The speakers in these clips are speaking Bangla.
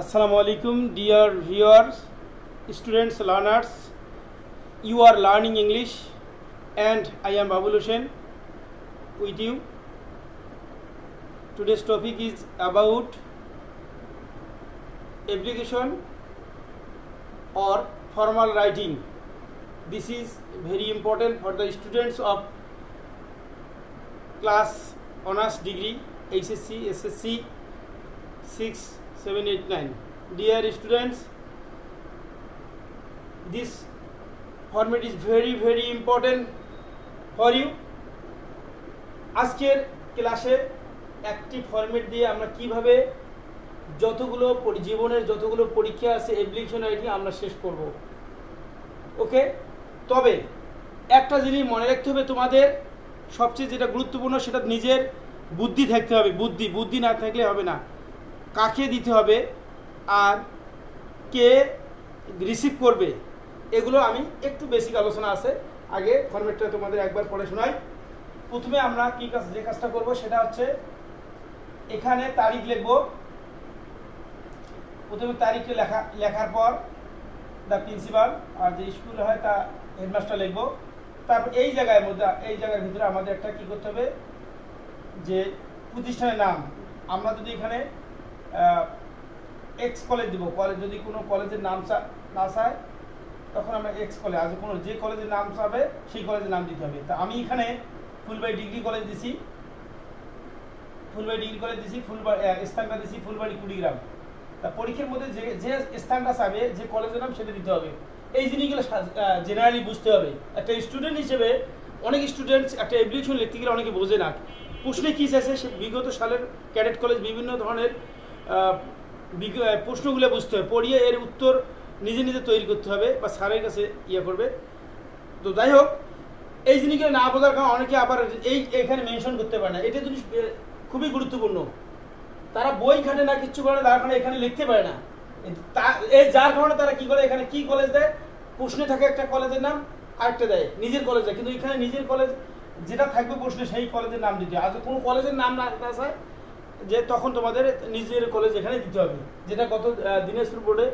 Assalamualaikum, dear viewers, students, learners. You are learning English, and I am Babul Hussain with you. Today's topic is about application or formal writing. This is very important for the students of class honors degree, HSC, SSC 6, 7, 8, 9. Dear students, this format is very important for you. আজকের ক্লাসে একটি ফরম্যাট দিয়ে আমরা কিভাবে যতগুলো জীবনের যতগুলো পরীক্ষা আছে অ্যাপ্লিকেশন রাইটিং আমরা শেষ করব। ওকে, তবে একটা জিনিস মনে রাখতে হবে, তোমাদের সবচেয়ে যেটা গুরুত্বপূর্ণ সেটা নিজের বুদ্ধি থাকতে হবে। বুদ্ধি না থাকলে হবে না। কাকে দিতে হবে আর কে রিসিভ করবে এগুলো আমি একটু বেসিক আলোচনা আছে। আগে ফরম্যাটটা তোমাদের একবার পড়ে শোনাই। প্রথমে আমরা যে কাজটা করব সেটা হচ্ছে এখানে তারিখ লিখব। প্রথমে তারিখে লেখার পর দ্য প্রিন্সিপাল আর যে স্কুল হয় তা হেডমাস্টার লিখব। তারপর এই জায়গার ভিতরে আমাদের একটা কি করতে হবে, যে প্রতিষ্ঠানের নাম। আমরা যদি এখানে এক্স কলেজ দিব, কলেজ যদি কোনো কলেজের নাম না চায় তখন আমরা এক্স কলেজ, আজ কোনো যে কলেজের নাম চাবে সেই কলেজের নাম দিতে হবে। তা আমি এখানে ফুলবাড়ি ডিগ্রি কলেজ দিছি, স্থানটা দিছি ফুলবাড়ি কুড়িগ্রাম। তা পরীক্ষার মধ্যে যে স্থানটা চাবে যে কলেজের নাম সেটা দিতে হবে। এই জিনিসগুলো জেনারেলি বুঝতে হবে। একটা স্টুডেন্ট হিসেবে অনেক স্টুডেন্টস একটা অ্যাপ্লিকেশন লিখতে গেলে অনেকে বোঝে না প্রশ্নে কী চাইছে। সে বিগত সালের ক্যাডেট কলেজ বিভিন্ন ধরনের প্রশ্নগুলো বুঝতে হবে, পড়িয়ে এর উত্তর নিজে তৈরি করতে হবে বা স্যারের কাছে করবে। তো যাই হোক, এই জিনিসগুলো না বোঝার কারণে অনেকে আবার এখানে মেনশন করতে পারে না। এটা জিনিস খুবই গুরুত্বপূর্ণ। তারা বই ঘাটে না, কিচ্ছু করে না, তার কারণে এখানে লিখতে পারে না। যার কারণে তারা কি করে, এখানে কি কলেজ দেয়, প্রশ্নে থাকে একটা কলেজের নাম, আরেকটা দেয় নিজের কলেজ দেয়। কিন্তু এখানে নিজের কলেজ যেটা থাকবে প্রশ্নে সেই কলেজের নাম দিতে হবে। আর কোনো কলেজের নাম না চায় যে তখন তোমাদের নিজের কলেজ এখানে দিতে হবে, যেটা গত দিনাজপুর বোর্ডে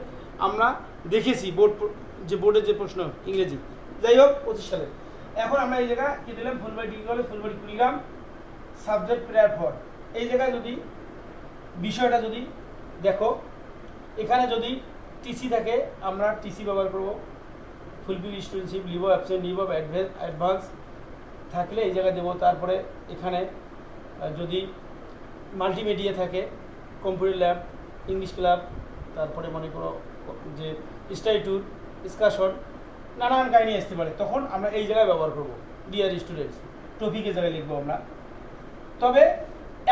আমরা দেখেছি। বোর্ডের যে প্রশ্ন ইংরেজি। যাই হোক 25 সালে। এখন আমরা এই জায়গা কি দিলাম, Phulbari degree college Phulbari Kurigram, subject prayer for. এই জায়গায় যদি বিষয়টা যদি দেখো, এখানে যদি টিসি থাকে আমরা টিসি ব্যবহার করবো। Fulfil studentship, leave of absent, leave of advance থাকলে এই জায়গায় দেবো। তারপরে এখানে যদি মাল্টিমিডিয়া থাকে, কম্পিউটার ল্যাব, ইংলিশ ক্লাব, তারপরে মনে করো যে স্টাডি ট্যুর, এক্সকারশন, নানান কাহিনী আসতে পারে, তখন আমরা এই জায়গায় ব্যবহার করব। ডিয়ার স্টুডেন্টস, টপিকের জায়গায় লিখবো আমরা। তবে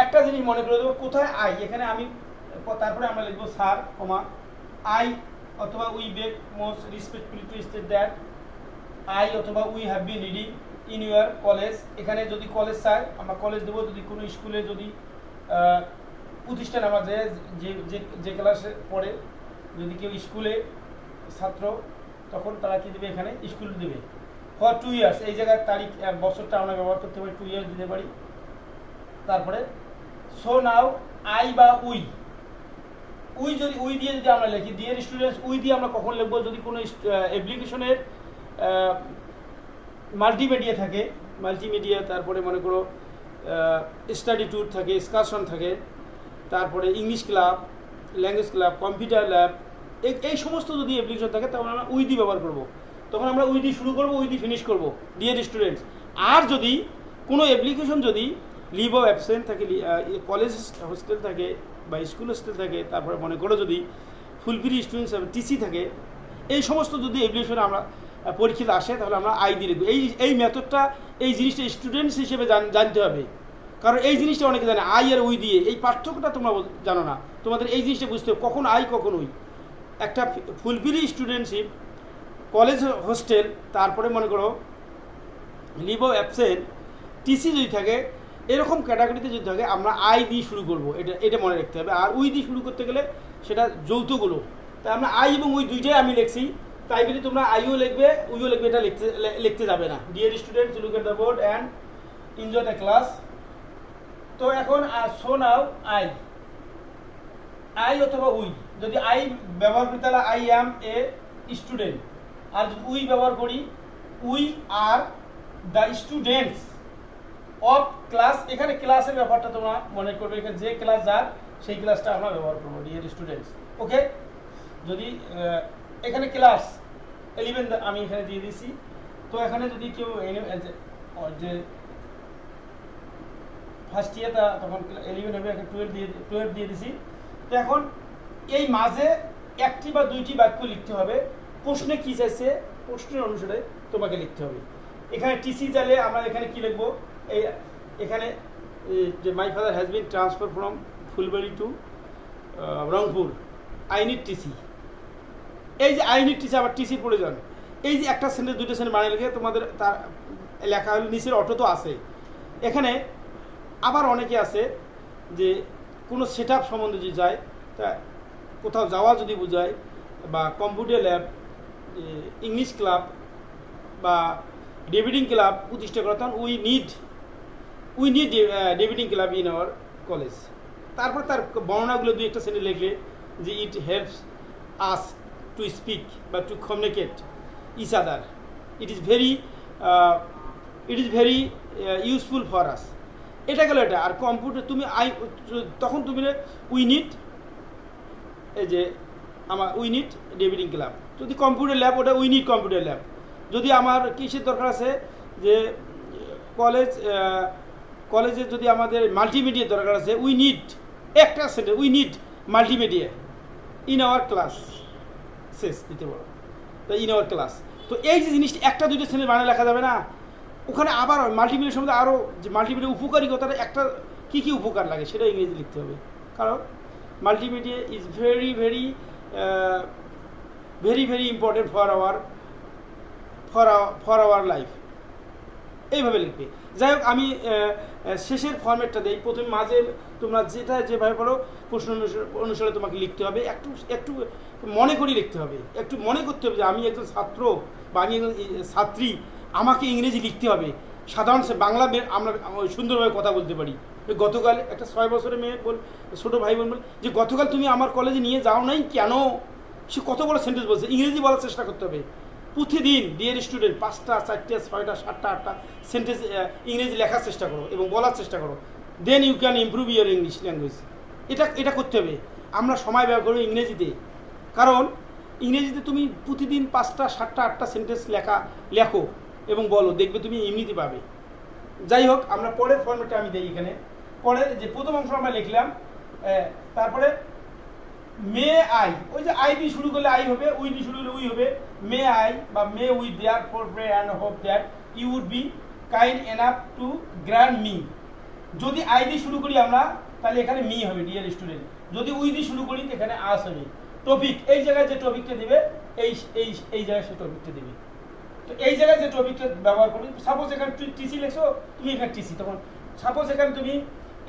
একটা জিনিস মনে করে দেবো, কোথায় আই, এখানে আমি তারপরে আমরা লিখবো স্যার, আই অথবা we beg most respectfully to state that I অথবা we have been reading in your college. এখানে যদি কলেজ চাই আমরা কলেজ দেবো। যদি কোনো স্কুলে যদি প্রতিষ্ঠান আমরা যে ক্লাসে পড়ে, যদি কেউ স্কুলে ছাত্র তখন তারা কি দেবে, এখানে স্কুল দেবে। ফর 2 ইয়ার্স, এই জায়গার তারিখ বছরটা আমরা ব্যবহার করতে পারি, 2 ইয়ার্স দিতে পারি। তারপরে সো নাও আই বা উই দিয়ে যদি আমরা লিখি, ডিয়ার স্টুডেন্টস, উই দিয়ে আমরা কখন লিখবো, যদি কোনো অ্যাপ্লিকেশনের মাল্টিমিডিয়া থাকে, তারপরে মনে করো স্টাডি ট্যুর থাকে, এক্সকারশন থাকে, তারপরে English club, language club, computer lab, এই সমস্ত যদি অ্যাপ্লিকেশন থাকে তখন আমরা উই দিয়ে ব্যবহার করব। তখন আমরা উই দিয়ে শুরু করব, উই দিয়ে ফিনিশ করব, ডিয়ার স্টুডেন্টস। আর যদি কোনো অ্যাপ্লিকেশন যদি লিভ অফ অ্যাবসেন্ট থাকে, কলেজ হোস্টেল থাকে বা স্কুল হোস্টেল থাকে, তারপরে মনে করো যদি ফুলফিল স্টুডেন্টস টিসি থাকে, এই সমস্ত যদি অ্যাপ্লিকেশন আমরা পরীক্ষাতে আসে তাহলে আমরা আই দিয়ে লিখবো। এই মেথডটা, এই জিনিসটা স্টুডেন্টস হিসেবে জানতে হবে, কারণ এই জিনিসটা অনেকে জানে আই আর উই দিয়ে। এই পার্থক্যটা তোমরা জানো না, তোমাদের এই জিনিসটা বুঝতে হবে কখন আই কখন উই। একটা ফুলফিল স্টুডেন্টশিপ, কলেজ হোস্টেল, তারপরে মনে করো লিভ অফ অ্যাবসেন্ট, টিসি যদি থাকে, এরকম ক্যাটাগরিতে যদি থাকে আমরা আই দিয়ে শুরু করবো। এটা মনে রাখতে হবে। আর উই দিয়ে শুরু করতে গেলে সেটা যৌথগুলো। তাই আমরা আই এবং উই দুইটাই আমি লিখছি, তাই যদি তোমরা আইও লিখবে উইও লিখবে, এটা লিখতে যাবে না। Dear students, look at the board and enjoy the class. তো এখন সো নাও আই, আই অথবা উই, যদি আই ব্যবহার করি তাহলে আই অ্যাম এ স্টুডেন্ট, আর যদি উই ব্যবহার করি we are the students of class. এখানে ক্লাসের ব্যাপারটা তোমরা মনে করবে, এখানে যে ক্লাস যার সেই ক্লাসটা আমরা ব্যবহার করবো, ডিয়ার স্টুডেন্টস। ওকে, যদি এখানে ক্লাস 11 আমি এখানে দিয়ে দিছি, তো এখানে যদি কেউ যে ফার্স্ট ইয়ারটা তখন 11 হবে, এখন 12 দিয়ে দিছি। তো এখন এই মাঝে একটি বা দুইটি বাক্য লিখতে হবে, প্রশ্নে কি চাইছে প্রশ্নের অনুসারে তোমাকে লিখতে হবে। এখানে টিসি চাইলে আমরা এখানে কি লিখবো, এখানে যে my father has been transfer from Phulbari to Rangpur, I need TC. এই যে আই নিড টিসি, আবার টিসির প্রয়োজন, এই যে একটা সেন্টেন্স দুইটা সেন্টেন্স বানিয়ে লিখে তোমাদের তার লেখা হলো, নিচের অটো তো আছে। এখানে আবার অনেকে আছে যে কোনো সেট আপ সম্বন্ধে যদি যায়, তা কোথাও যাওয়া যদি বোঝায়, বা কম্পিউটার ল্যাব, ইংলিশ ক্লাব বা ডেভিডিং ক্লাব প্রতিষ্ঠা করা, তখন উই নিড ডেভিডিং ক্লাব ইন আওয়ার কলেজ। তারপর তার বর্ণনাগুলো দুই একটা সেন্টেন্স লিখলে যে it helps us to speak বা to communicate each other, it is very useful for us. এটা গেল এটা। আর কম্পিউটার তুমি তখন তুমি উই নিড, এই যে আমার উই নিড ডেভিডিং ক্লাব। যদি কম্পিউটার ল্যাব, ওটা উই নিড কম্পিউটার ল্যাব। যদি আমার কিসের দরকার আছে, যে কলেজে যদি আমাদের মাল্টিমিডিয়ার দরকার আছে, উই নিড একটা sentence, we need multimedia in our class, শেষ দিতে বলো, তো ইন আওয়ার ক্লাস। তো এই যে জিনিসটা একটা দুইটা সেন্টেন্স বানিয়ে লেখা যাবে না, ওখানে আবার মাল্টিমিডিয়ার সম্বন্ধে আরও যে মাল্টিমিডিয়া উপকারিতাটা, একটা কী কী উপকার লাগে সেটা ইংরেজি লিখতে হবে। কারণ multimedia is very very very very important for our life, এইভাবে লিখবে। যাই হোক, আমি শেষের ফরম্যাটটা দিই। প্রথমে মাঝে তোমরা যেটা যেভাবে পড়ো প্রশ্ন অনুসারে তোমাকে লিখতে হবে, একটু মনে করে লিখতে হবে, একটু মনে করতে হবে যে আমি একজন ছাত্র বা আমি একজন ছাত্রী, আমাকে ইংরেজি লিখতে হবে। সাধারণ বাংলা আমরা সুন্দরভাবে কথা বলতে পারি। গতকাল একটা 6 বছরের মেয়ে ছোটো ভাই বোন বল যে গতকাল তুমি আমার কলেজে নিয়ে যাও নাই কেন, সে কত বড় সেন্টেন্স বলছে, ইংরেজি বলার চেষ্টা করতে হবে প্রতিদিন। ডিয়ার স্টুডেন্ট 5টা 4টা 6টা 7টা 8টা সেন্টেন্স ইংরেজি লেখার চেষ্টা করো এবং বলার চেষ্টা করো, then you can improve your English language. এটা করতে হবে। আমরা সময় ব্যবহার করি ইংরেজিতে, কারণ ইংরেজিতে তুমি প্রতিদিন 5টা 7টা 8টা সেন্টেন্স লেখো এবং বলো, দেখবে তুমি এমনিতে পাবে। যাই হোক, আমরা পরের ফর্মেটটা আমি দিই। এখানে পরের যে প্রথম অংশ আমরা লিখলাম, তারপরে মে আই, ওই যে আই দিয়ে শুরু করলে আই হবে, উই দিয়ে শুরু করলে উই হবে। মে আই বা may we there for pray and hope that you would be kind enough to grand me. যদি আই দিয়ে শুরু করি আমরা, তাহলে এখানে মি হবে ডিয়ার স্টুডেন্ট। যদি উই দিয়ে শুরু করি, এখানে আস হবে। টপিক, এই জায়গায় যে টপিকটা দেবে, এই জায়গায় সে টপিকটা দেবে। তো এই জায়গায় যে টপিকটা ব্যবহার করি, সাপোজ এখানে টিসি লিখছো, তুমি এখানে টিসি, তখন সাপোজ এখানে তুমি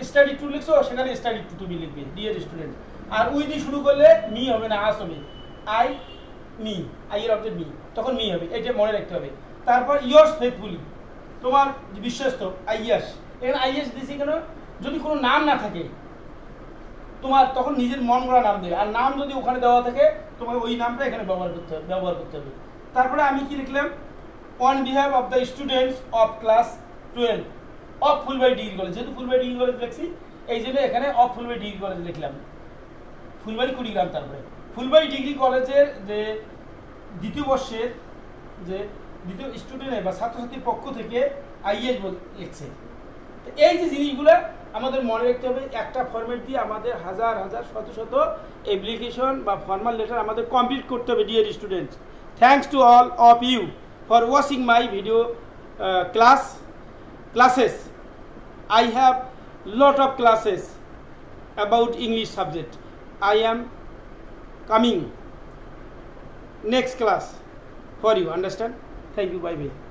স্টাডি টু লিখছো, সেখানে স্টাডি টু তুমি লিখবে ডিয়ার স্টুডেন্ট। আর উই দিয়ে শুরু করলে মি হবে না, আস হবে। আই এর অবজেক্ট মি, তখন মি হবে। এটা মনে রাখতে হবে। তারপর ইয়ার্স ফেথফুলি, তোমার বিশ্বস্ত, আইয়াস। এখানে আইয়াস দিয়েছি কেন, যদি কোনো নাম না থাকে তোমার, তখন নিজের মন গড়া নাম দেবে। আর নাম যদি ওখানে দেওয়া থাকে, তোমাকে ওই নামটা এখানে ব্যবহার করতে হবে। তারপরে আমি কি লিখলাম, on behalf of the students of class 12 of Phulbari degree college. যেহেতু ফুলবাড়ি ডিগ্রি কলেজ লিখছি, এই জন্য এখানে অফ ফুলবাড়ি ডিগ্রি কলেজ লিখলাম, ফুলবাড়ি কুড়িগ্রাম। তারপরে ফুলবাড়ি ডিগ্রি কলেজের যে দ্বিতীয় বর্ষের যে দ্বিতীয় স্টুডেন্টের বা ছাত্রছাত্রীর পক্ষ থেকে আইএস লিখছে। তো এই যে জিনিসগুলো আমাদের মনে রাখতে হবে। একটা ফরম্যাট দিয়ে আমাদের হাজার হাজার শত শত অ্যাপ্লিকেশন বা ফর্মাল লেটার আমাদের কমপ্লিট করতে হবে dear students. Thanks to all of you for watching my video classes. I have lot of classes about English subject. I am coming next class for you, understand? Thank you, bye bye.